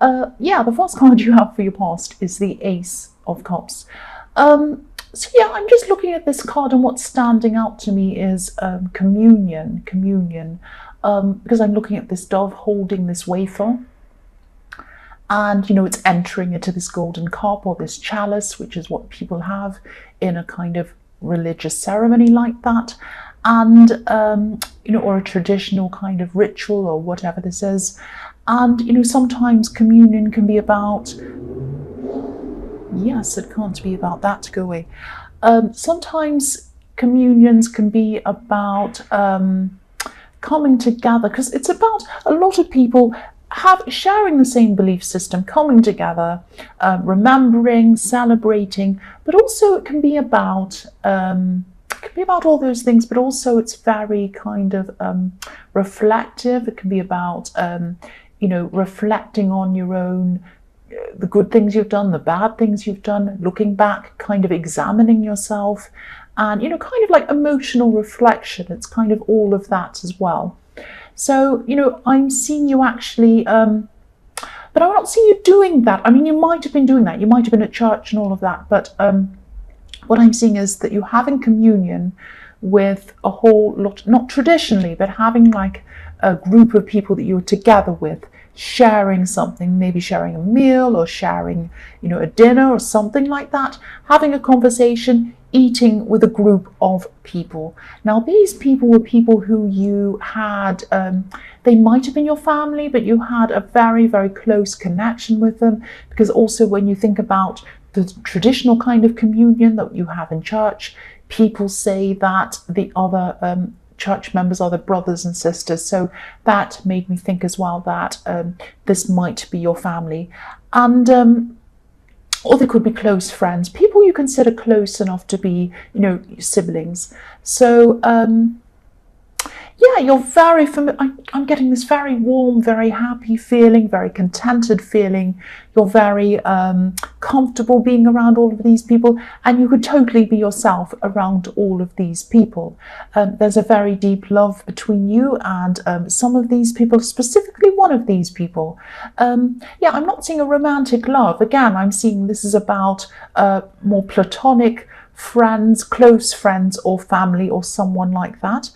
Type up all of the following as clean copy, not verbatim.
Yeah, the first card you have for your past is the Ace of Cups. So yeah, I'm just looking at this card, and what's standing out to me is communion, because I'm looking at this dove holding this wafer, and it's entering into this golden cup or this chalice, which is what people have in a kind of religious ceremony like that, and or a traditional kind of ritual or whatever this is. And sometimes communion can be about, yes, it can't be about that, go away. Sometimes communions can be about coming together, because it's about a lot of people sharing the same belief system, coming together, remembering, celebrating, but also it can be about all those things, but also it's very kind of reflective. It can be about reflecting on your own, the good things you've done, the bad things you've done, looking back, kind of examining yourself, and kind of like emotional reflection. It's kind of all of that as well. So I'm seeing you actually, but I'm not seeing you doing that. I mean, you might have been doing that, you might have been at church and all of that, but what I'm seeing is that you're having communion with a whole lot, not traditionally, but having like a group of people that you're together with, sharing something, maybe sharing a meal or sharing, a dinner or something like that, having a conversation, eating with a group of people. Now, these people were people who you had, they might have been your family, but you had a very, very close connection with them, because also when you think about the traditional kind of communion that you have in church, people say that the other church members are the brothers and sisters. So that made me think as well that this might be your family. And or they could be close friends, people you consider close enough to be, siblings. So yeah, you're very familiar. I'm getting this very warm, very happy feeling, very contented feeling. You're very comfortable being around all of these people, and you could totally be yourself around all of these people. There's a very deep love between you and some of these people, specifically one of these people. Yeah, I'm not seeing a romantic love. Again, I'm seeing this is about more platonic friends, close friends or family or someone like that.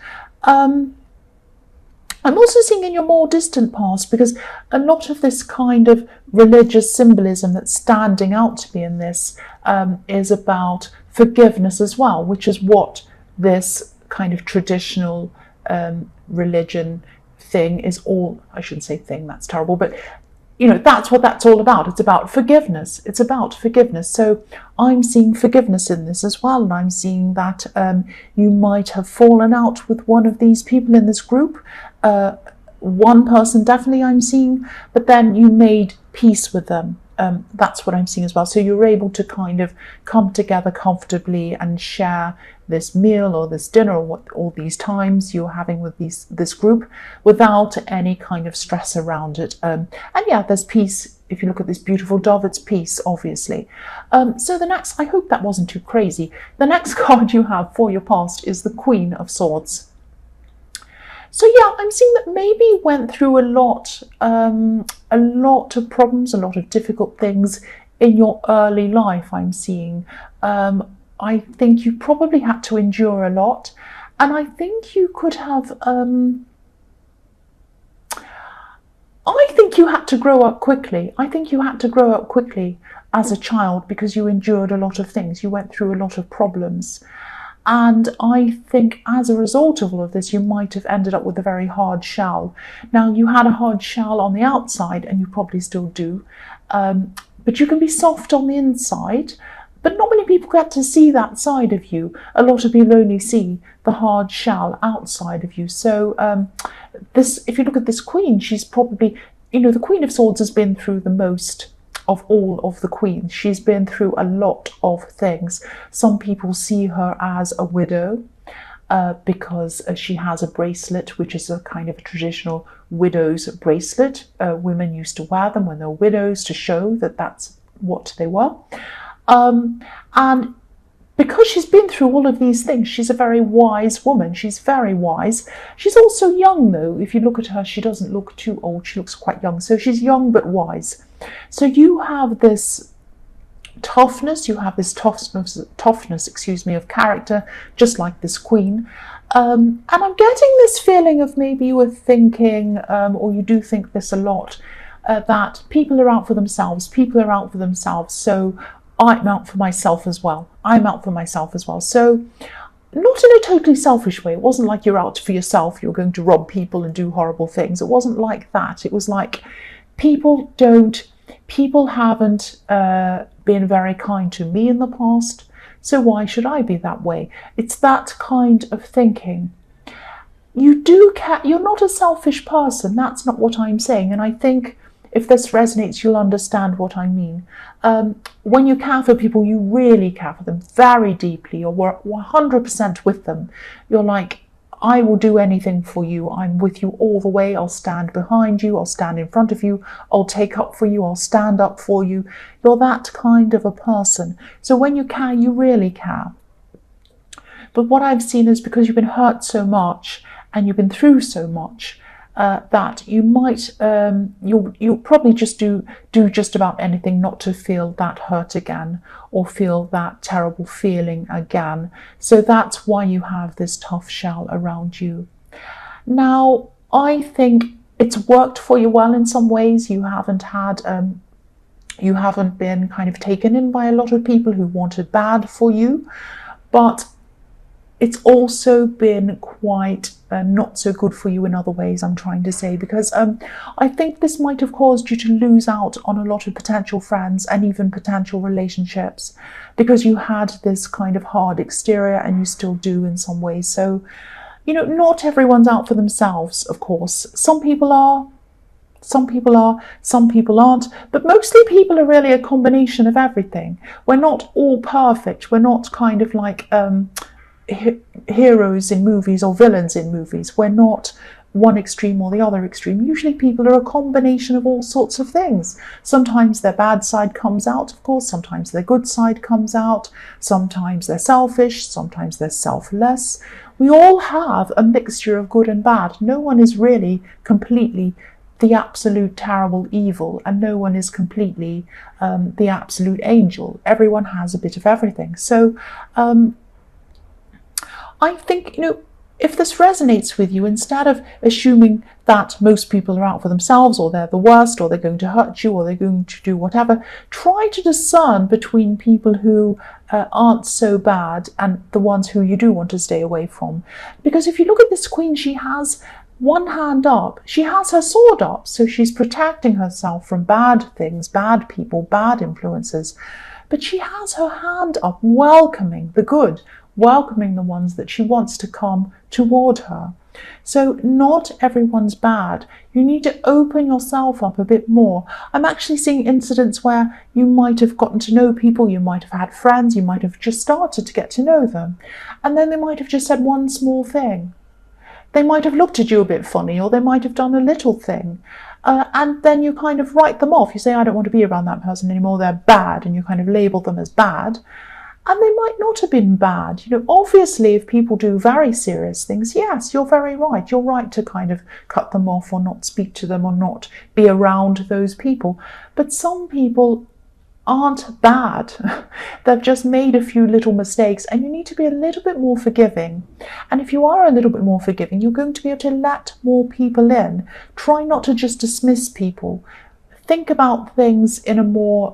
I'm also seeing in your more distant past, because a lot of this kind of religious symbolism that's standing out to me in this is about forgiveness as well, which is what this kind of traditional religion thing is all. I shouldn't say thing, that's terrible, but that's what that's all about. It's about forgiveness. It's about forgiveness. So I'm seeing forgiveness in this as well. And I'm seeing that you might have fallen out with one of these people in this group. One person definitely I'm seeing, but then you made peace with them. That's what I'm seeing as well. So you're able to kind of come together comfortably and share this meal or this dinner or what all these times you're having with this group without any kind of stress around it. And yeah, there's peace. If you look at this beautiful dove, it's peace, obviously. So the next, I hope that wasn't too crazy. The next card you have for your past is the Queen of Swords. So yeah, I'm seeing that maybe you went through a lot of problems, a lot of difficult things in your early life. I'm seeing. I think you probably had to endure a lot, and I think you could have. I think you had to grow up quickly. I think you had to grow up quickly as a child because you endured a lot of things. You went through a lot of problems. And I think as a result of all of this, you might have ended up with a very hard shell. Now, you had a hard shell on the outside, and you probably still do, but you can be soft on the inside. But not many people get to see that side of you. A lot of people only see the hard shell outside of you. So if you look at this queen, she's probably, the Queen of Swords has been through the most of all of the queens. She's been through a lot of things. Some people see her as a widow because she has a bracelet, which is a kind of a traditional widow's bracelet. Women used to wear them when they were widows to show that that's what they were. because she's been through all of these things, she's a very wise woman. She's very wise. She's also young, though. If you look at her, she doesn't look too old. She looks quite young. So she's young but wise. So you have this toughness. You have this toughness, of character, just like this queen. And I'm getting this feeling of maybe you were thinking, or you do think this a lot, that people are out for themselves. People are out for themselves. So I'm out for myself as well. I'm out for myself as well. So not in a totally selfish way. It wasn't like you're out for yourself. You're going to rob people and do horrible things. It wasn't like that. It was like people haven't been very kind to me in the past. So why should I be that way? It's that kind of thinking. You do care. You're not a selfish person. That's not what I'm saying. And I think if this resonates, you'll understand what I mean. When you care for people, you really care for them very deeply. You're 100% with them. You're like, I will do anything for you. I'm with you all the way. I'll stand behind you. I'll stand in front of you. I'll take up for you. I'll stand up for you. You're that kind of a person. So when you care, you really care. But what I've seen is because you've been hurt so much and you've been through so much, that you might, you'll probably just do just about anything not to feel that hurt again or feel that terrible feeling again. So that's why you have this tough shell around you. Now, I think it's worked for you well in some ways. You haven't been kind of taken in by a lot of people who wanted bad for you, but it's also been quite not so good for you in other ways, I'm trying to say, because I think this might have caused you to lose out on a lot of potential friends and even potential relationships, because you had this kind of hard exterior, and you still do in some ways. So, you know, not everyone's out for themselves, of course. Some people are, some people aren't, but mostly people are really a combination of everything. We're not all perfect. We're not kind of like heroes in movies or villains in movies. We're not one extreme or the other extreme. Usually people are a combination of all sorts of things. Sometimes their bad side comes out, of course. Sometimes their good side comes out. Sometimes they're selfish. Sometimes they're selfless. We all have a mixture of good and bad. No one is really completely the absolute terrible evil, and no one is completely the absolute angel. Everyone has a bit of everything. So I think, you know, if this resonates with you, instead of assuming that most people are out for themselves, or they're the worst, or they're going to hurt you, or they're going to do whatever, try to discern between people who aren't so bad and the ones who you do want to stay away from. Because if you look at this queen, she has one hand up. She has her sword up, so she's protecting herself from bad things, bad people, bad influences. But she has her hand up, welcoming the good, welcoming the ones that she wants to come toward her. So not everyone's bad. You need to open yourself up a bit more. I'm actually seeing incidents where you might have gotten to know people, you might have had friends, you might have just started to get to know them, and then they might have just said one small thing. They might have looked at you a bit funny, or they might have done a little thing. And then you kind of write them off. You say, I don't want to be around that person anymore, they're bad, and you kind of label them as bad. And they might not have been bad. You know, obviously, if people do very serious things, yes, you're very right. You're right to kind of cut them off, or not speak to them, or not be around those people. But some people aren't bad. They've just made a few little mistakes, and you need to be a little bit more forgiving. And if you are a little bit more forgiving, you're going to be able to let more people in. Try not to just dismiss people. Think about things in a more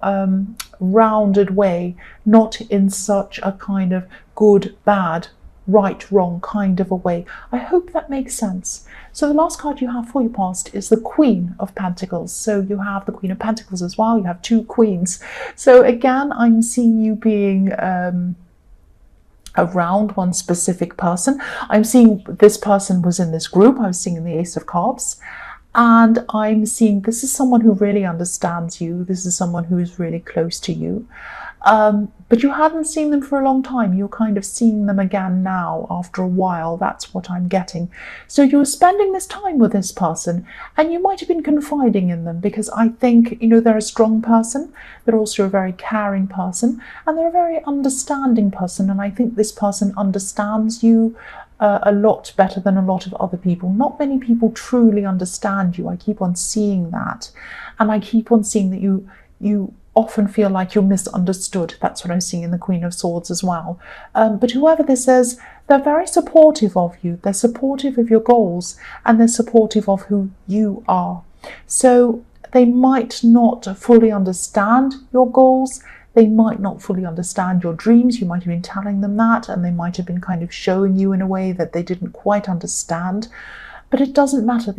rounded way, not in such a kind of good, bad, right, wrong kind of a way. I hope that makes sense. So the last card you have for your past is the Queen of Pentacles. So you have the Queen of Pentacles as well. You have two queens. So again, I'm seeing you being around one specific person. I'm seeing this person was in this group. I was seeing the Ace of Cups. And I'm seeing this is someone who really understands you. This is someone who is really close to you. but you hadn't seen them for a long time. You're kind of seeing them again now after a while. That's what I'm getting. So you were spending this time with this person, and you might have been confiding in them, because I think, they're a strong person. They're also a very caring person, and they're a very understanding person. And I think this person understands you a lot better than a lot of other people. Not many people truly understand you. I keep on seeing that. And I keep on seeing that you often feel like you're misunderstood. That's what I'm seeing in the Queen of Swords as well. But whoever this is, they're very supportive of you. They're supportive of your goals, and they're supportive of who you are. So they might not fully understand your goals. They might not fully understand your dreams. You might have been telling them that, and they might have been kind of showing you in a way that they didn't quite understand. But it doesn't matter.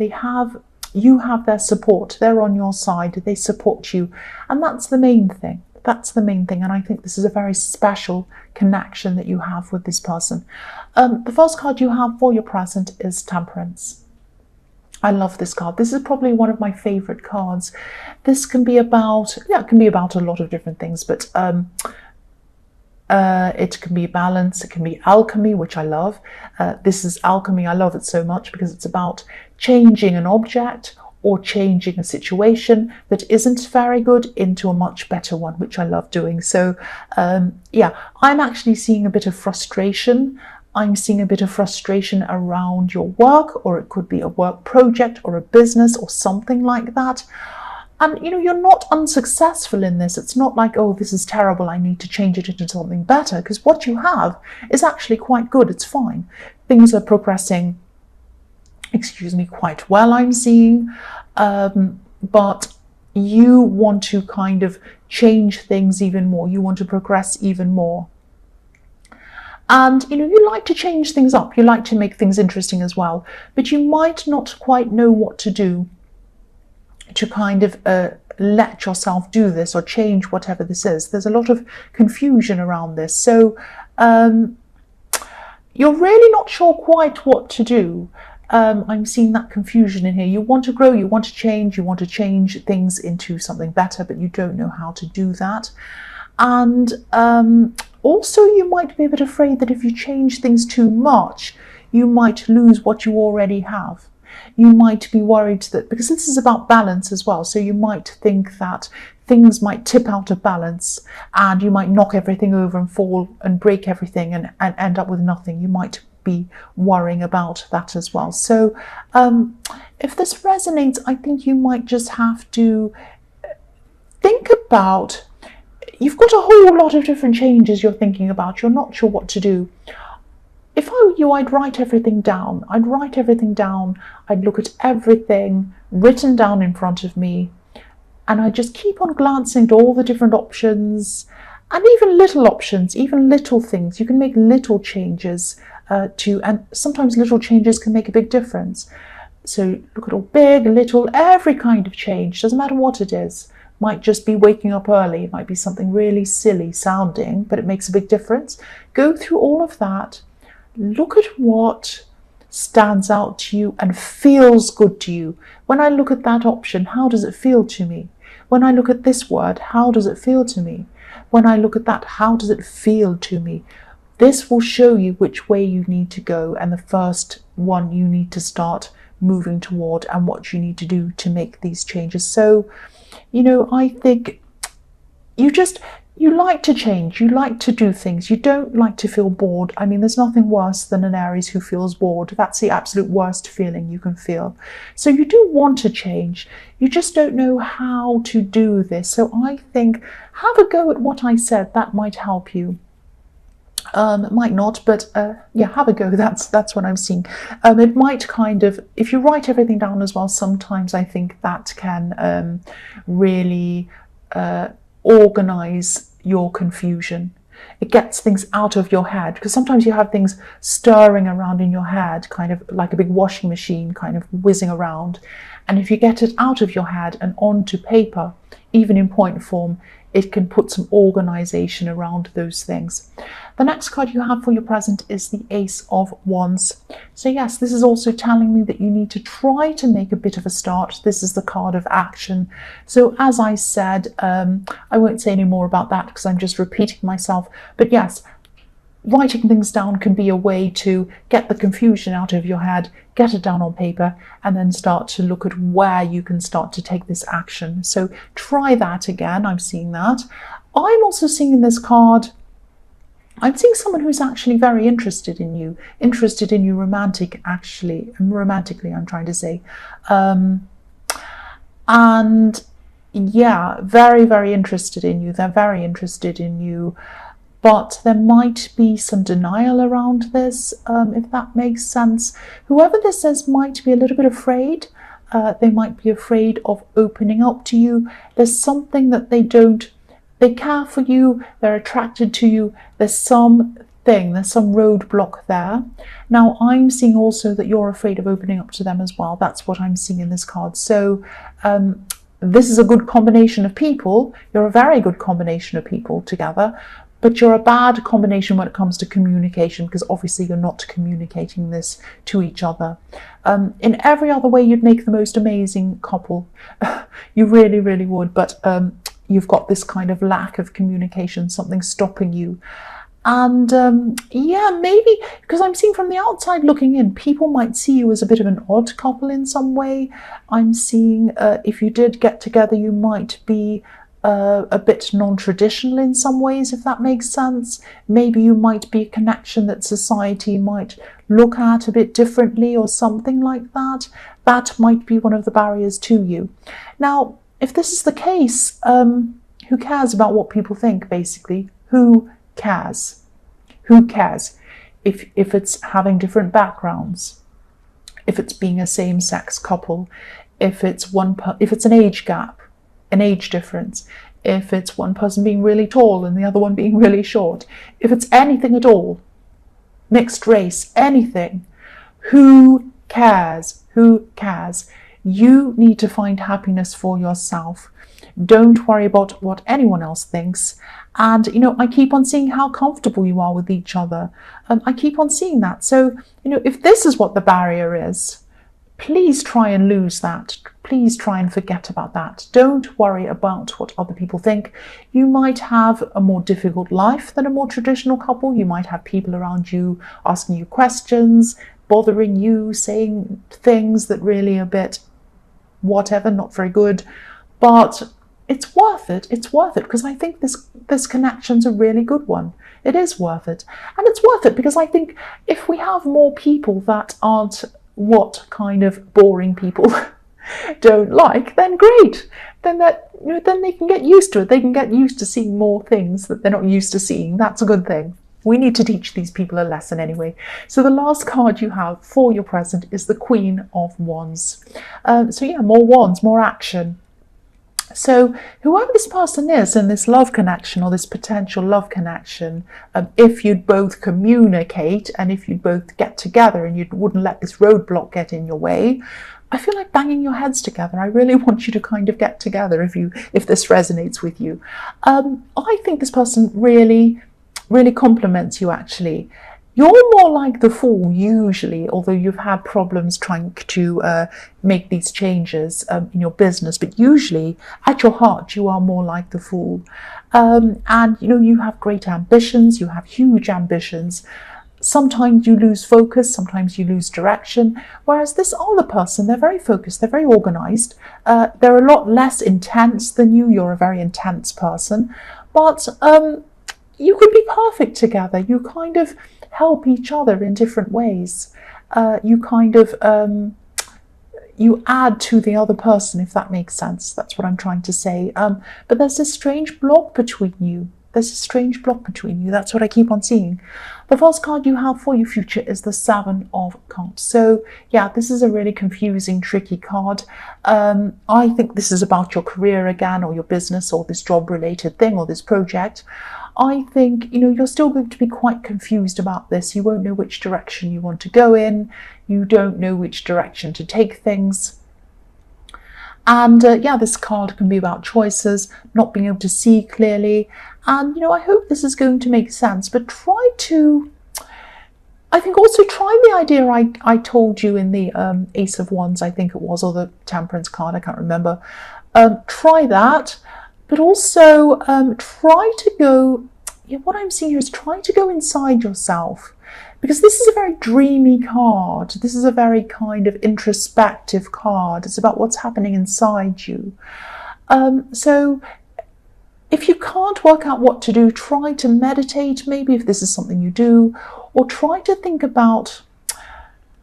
You have their support. They're on your side. They support you. And that's the main thing. That's the main thing. And I think this is a very special connection that you have with this person. The first card you have for your present is Temperance. I love this card. This is probably one of my favorite cards. This can be about, it can be about a lot of different things, but it can be balance, it can be alchemy, which I love. This is alchemy. I love it so much because it's about changing an object or changing a situation that isn't very good into a much better one, which I love doing. So I'm actually seeing a bit of frustration. I'm seeing a bit of frustration around your work, or it could be a work project or a business or something like that. And, you're not unsuccessful in this. It's not like, oh, this is terrible, I need to change it into something better, because what you have is actually quite good. It's fine. Things are progressing, quite well, I'm seeing. But you want to kind of change things even more. You want to progress even more. And, you like to change things up. You like to make things interesting as well. But you might not quite know what to do to kind of let yourself do this or change whatever this is. There's a lot of confusion around this. So you're really not sure quite what to do. I'm seeing that confusion in here. You want to grow, you want to change things into something better, but you don't know how to do that. And also you might be a bit afraid that if you change things too much, you might lose what you already have. You might be worried that, because this is about balance as well, so you might think that things might tip out of balance and you might knock everything over and fall and break everything and end up with nothing. You might be worrying about that as well. So if this resonates, I think you might just have to think about, you've got a whole lot of different changes you're thinking about. You're not sure what to do. If I were you, I'd write everything down. I'd look at everything written down in front of me, and I'd just keep on glancing at all the different options, and even little options, even little things. You can make little changes and sometimes little changes can make a big difference. So look at all big, little, every kind of change, doesn't matter what it is. Might just be waking up early, it might be something really silly sounding, but it makes a big difference. Go through all of that. Look at what stands out to you and feels good to you. When I look at that option, how does it feel to me? When I look at this word, how does it feel to me? When I look at that, how does it feel to me? This will show you which way you need to go and the first one you need to start moving toward and what you need to do to make these changes. So, I think you like to change, you like to do things, you don't like to feel bored. I mean, there's nothing worse than an Aries who feels bored. That's the absolute worst feeling you can feel. So you do want to change, you just don't know how to do this. So I think have a go at what I said, that might help you. It might not, but have a go. That's what I'm seeing. It might kind of, if you write everything down as well, sometimes I think that can really organize your confusion. It gets things out of your head, because sometimes you have things stirring around in your head, kind of like a big washing machine kind of whizzing around. And if you get it out of your head and onto paper, even in point form, it can put some organization around those things. The next card you have for your present is the Ace of Wands. So yes, this is also telling me that you need to try to make a bit of a start. This is the card of action. So as I said, I won't say any more about that because I'm just repeating myself. But yes, writing things down can be a way to get the confusion out of your head, get it down on paper, and then start to look at where you can start to take this action. So try that again. I'm seeing that. I'm also seeing in this card, I'm seeing someone who's actually very interested in you romantically, I'm trying to say. And yeah, very, very interested in you. They're very interested in you. But there might be some denial around this, if that makes sense. Whoever this is might be a little bit afraid. They might be afraid of opening up to you. There's something that they care for you, they're attracted to you. There's some roadblock there. Now, I'm seeing also that you're afraid of opening up to them as well. That's what I'm seeing in this card. So this is a good combination of people. You're a very good combination of people together. But you're a bad combination when it comes to communication, because obviously you're not communicating this to each other. In every other way, you'd make the most amazing couple. You really, really would. But you've got this kind of lack of communication, something stopping you. And yeah, maybe because I'm seeing from the outside looking in, people might see you as a bit of an odd couple in some way. I'm seeing if you did get together, you might be a bit non-traditional in some ways, if that makes sense. Maybe you might be a connection that society might look at a bit differently or something like that. That might be one of the barriers to you. Now, if this is the case, who cares about what people think, basically? Who cares? Who cares? If it's having different backgrounds, if it's being a same-sex couple, if it's an age gap, an age difference, if it's one person being really tall and the other one being really short, if it's anything at all, mixed race, anything, who cares? Who cares? You need to find happiness for yourself. Don't worry about what anyone else thinks. And, I keep on seeing how comfortable you are with each other. I keep on seeing that. So, if this is what the barrier is, please try and lose that. Please try and forget about that. Don't worry about what other people think. You might have a more difficult life than a more traditional couple. You might have people around you asking you questions, bothering you, saying things that really are a bit whatever, not very good. But it's worth it. It's worth it because I think this connection's a really good one. It is worth it. And it's worth it because I think if we have more people that aren't what kind of boring people don't like, then great. Then they can get used to it. They can get used to seeing more things that they're not used to seeing. That's a good thing. We need to teach these people a lesson anyway. So the last card you have for your present is the Queen of Wands. So yeah, more wands, more action. So whoever this person is in this love connection or this potential love connection, if you'd both communicate and if you'd both get together and you wouldn't let this roadblock get in your way, I feel like banging your heads together. I really want you to kind of get together if this resonates with you. I think this person really, really compliments you actually. You're more like the Fool usually, although you've had problems trying to make these changes in your business. But usually, at your heart, you are more like the Fool. And, you have great ambitions. You have huge ambitions. Sometimes you lose focus. Sometimes you lose direction. Whereas this other person, they're very focused. They're very organized. They're a lot less intense than you. You're a very intense person. But you could be perfect together. You kind of help each other in different ways. You kind of you add to the other person, if that makes sense. That's what I'm trying to say. But there's this strange block between you. There's a strange block between you. That's what I keep on seeing. The first card you have for your future is the Seven of Cups. So yeah, this is a really confusing, tricky card. I think this is about your career again, or your business, or this job-related thing, or this project. I think, you're still going to be quite confused about this. You won't know which direction you want to go in. You don't know which direction to take things. And yeah, this card can be about choices, not being able to see clearly. And, you know, I hope this is going to make sense, but I think also try the idea I told you in the Ace of Wands, I think it was, or the Temperance card, I can't remember. Try that, but also try to go, yeah, what I'm seeing here is try to go inside yourself, because this is a very dreamy card. This is a very kind of introspective card. It's about what's happening inside you. So if you can't work out what to do, try to meditate, maybe if this is something you do, or try to think about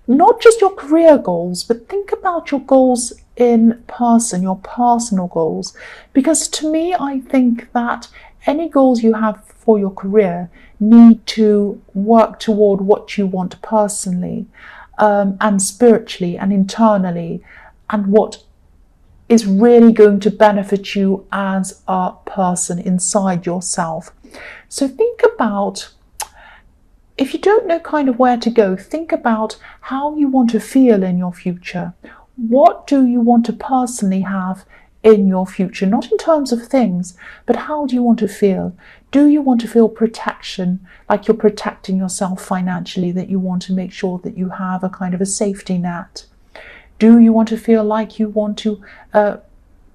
not just your career goals, but think about your goals in person, your personal goals. Because to me, I think that any goals you have for your career need to work toward what you want personally, and spiritually and internally, and what is really going to benefit you as a person inside yourself. So think about, if you don't know kind of where to go, think about how you want to feel in your future. What do you want to personally have in your future? Not in terms of things, but how do you want to feel? Do you want to feel protection, like you're protecting yourself financially, that you want to make sure that you have a kind of a safety net? Do you want to feel like you want to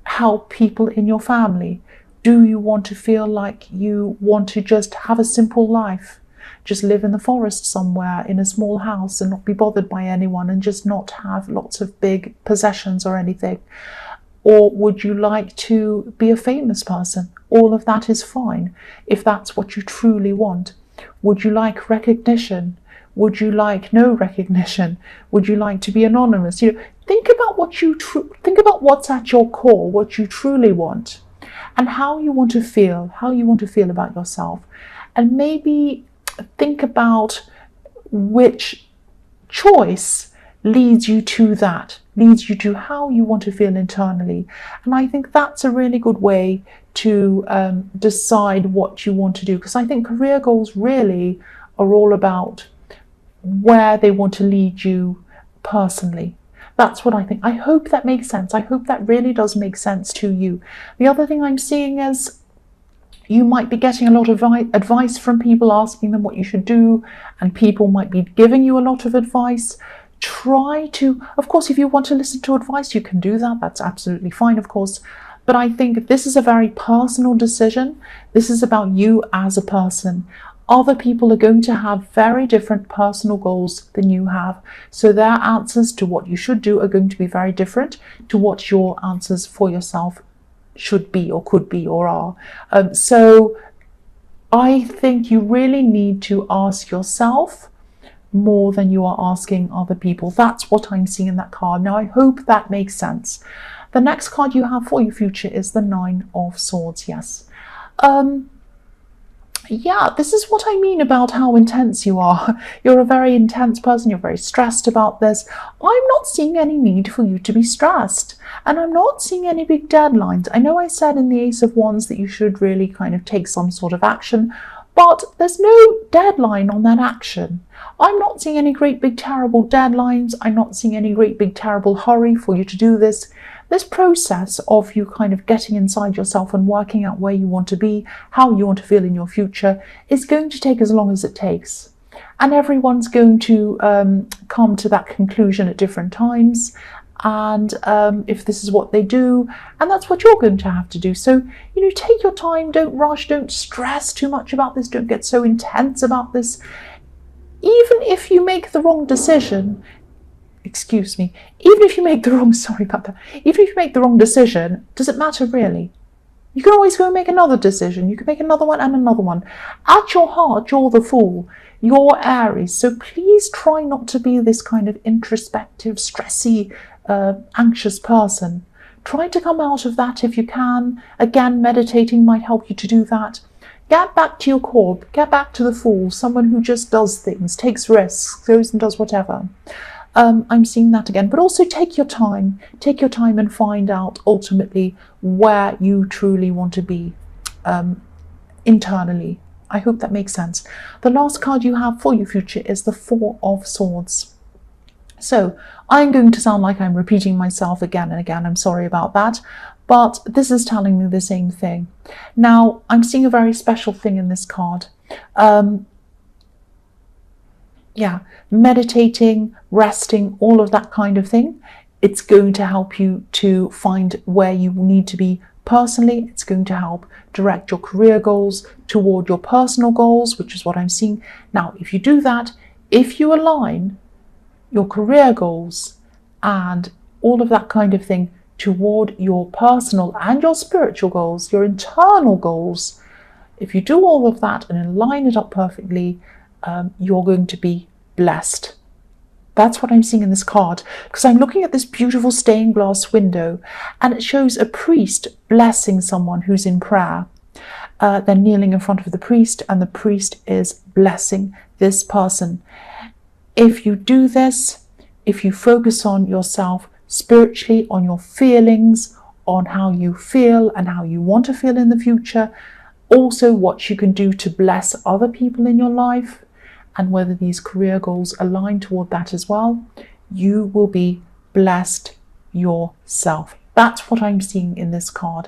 help people in your family? Do you want to feel like you want to just have a simple life? Just live in the forest somewhere in a small house and not be bothered by anyone, and just not have lots of big possessions or anything? Or would you like to be a famous person? All of that is fine if that's what you truly want. Would you like recognition? Would you like no recognition? Would you like to be anonymous? You know, think about what's at your core, what you truly want, and how you want to feel about yourself. And maybe think about which choice leads you to that, leads you to how you want to feel internally. And I think that's a really good way to decide what you want to do, because I think career goals really are all about where they want to lead you personally. That's what I think. I hope that makes sense. I hope that really does make sense to you. The other thing I'm seeing is you might be getting a lot of advice from people, asking them what you should do, and people might be giving you a lot of advice. Try to, of course, if you want to listen to advice, you can do that. That's absolutely fine, of course. But I think this is a very personal decision. This is about you as a person. Other people are going to have very different personal goals than you have. So their answers to what you should do are going to be very different to what your answers for yourself should be or could be or are. So I think you really need to ask yourself more than you are asking other people. That's what I'm seeing in that card. Now, I hope that makes sense. The next card you have for your future is the Nine of Swords. Yes. Yeah, this is what I mean about how intense you are. You're a very intense person. You're very stressed about this. I'm not seeing any need for you to be stressed. And I'm not seeing any big deadlines. I know I said in the Ace of Wands that you should really kind of take some sort of action, but there's no deadline on that action. I'm not seeing any great big terrible deadlines. I'm not seeing any great big terrible hurry for you to do this. This process of you kind of getting inside yourself and working out where you want to be, how you want to feel in your future, is going to take as long as it takes. And everyone's going to come to that conclusion at different times. And if this is what they do, and that's what you're going to have to do. So, you know, take your time, don't rush, don't stress too much about this, don't get so intense about this. Even if you make the wrong decision, even if you make the wrong, even if you make the wrong decision, does it matter really? You can always go and make another decision. You can make another one and another one. At your heart, you're the Fool. You're Aries. So please try not to be this kind of introspective, stressy, anxious person. Try to come out of that if you can. Again, meditating might help you to do that. Get back to your core. Get back to the Fool, someone who just does things, takes risks, goes and does whatever. I'm seeing that again, but also take your time and find out ultimately where you truly want to be internally. I hope that makes sense. The last card you have for your future is the Four of Swords. So I'm going to sound like I'm repeating myself again and again. I'm sorry about that. But this is telling me the same thing. Now, I'm seeing a very special thing in this card. Meditating, resting, all of that kind of thing. It's going to help you to find where you need to be personally. It's going to help direct your career goals toward your personal goals, which is what I'm seeing. Now, if you do that, if you align your career goals and all of that kind of thing toward your personal and your spiritual goals, your internal goals, if you do all of that and line it up perfectly, you're going to be blessed. That's what I'm seeing in this card, because I'm looking at this beautiful stained glass window and it shows a priest blessing someone who's in prayer. They're kneeling in front of the priest and the priest is blessing this person. If you do this, if you focus on yourself spiritually, on your feelings, on how you feel and how you want to feel in the future, also what you can do to bless other people in your life, and whether these career goals align toward that as well, you will be blessed yourself. That's what I'm seeing in this card.